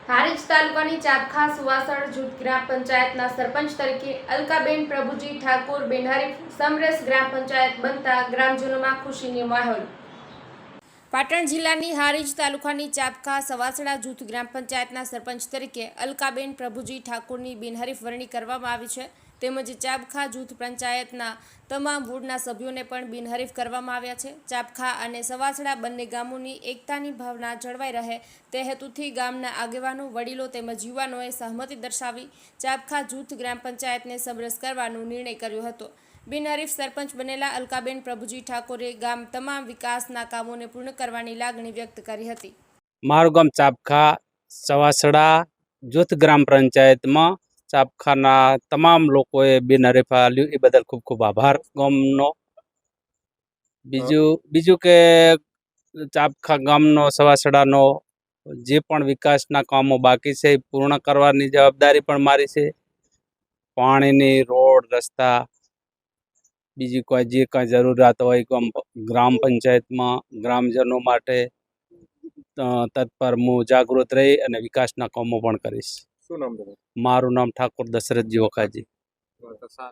હારીજ તાલુકાની ચાબખા સુવાસણ જૂથ ગ્રામ પંચાયતના સરપંચ તરીકે અલકાબેન પ્રભુજી ઠાકોર બિનહરીફ સમરસ ગ્રામ પંચાયત બનતા ગ્રામજનોમાં ખુશીનો માહોલ। પાટણ જિલ્લાની હારીજ તાલુકાની ચાબખા સવાસણા જૂથ ગ્રામ પંચાયતના સરપંચ તરીકે અલકાબેન પ્રભુજી ઠાકોરની બિનહરીફ વરણી કરવામાં આવી છે। તેમજ ચાબખા જૂથ પંચાયતના તમામ વોર્ડના સભ્યોને પણ બિનહરીફ કરવામાં આવ્યા છે। ચાબખા અને સવાસણા બંને ગામોની એકતાની ભાવના જળવાઈ રહે તે હેતુથી ગામના આગેવાનો, વડીલો તેમજ યુવાનોએ સહમતિ દર્શાવી ચાબખા જૂથ ગ્રામ પંચાયતને સમરસ કરવાનો નિર્ણય કર્યો હતો। બિનહરીફ સરપંચ બનેલા અલકાબેન પ્રભુજી ઠાકોરે ગામ તમામ વિકાસના કામોને પૂર્ણ કરવાની લાગણી વ્યક્ત કરી હતી। મારું ગામ ચાબખા સવાસણા જૂથ ગ્રામ પંચાયતમાં ચાબખાના તમામ લોકોએ બિનહરીફ આલ્યું એ બદલ ખૂબ ખૂબ આભાર ગામનો। બીજું કે ચાબખા ગામનો સવાસણાનો જે પણ વિકાસના કામો બાકી છે એ પૂર્ણ કરવાની જવાબદારી પણ મારી છે। પાણીની રોડ, રસ્તા, બીજી કોઈ જે કાંઈ જરૂરિયાત હોય ગ્રામ પંચાયતમાં ગ્રામજનો માટે તત્પર હું જાગૃત રહી અને વિકાસના કામો પણ કરીશ। શું નામ તમારું? મારું નામ ઠાકોર દશરથજી ઓખાજી।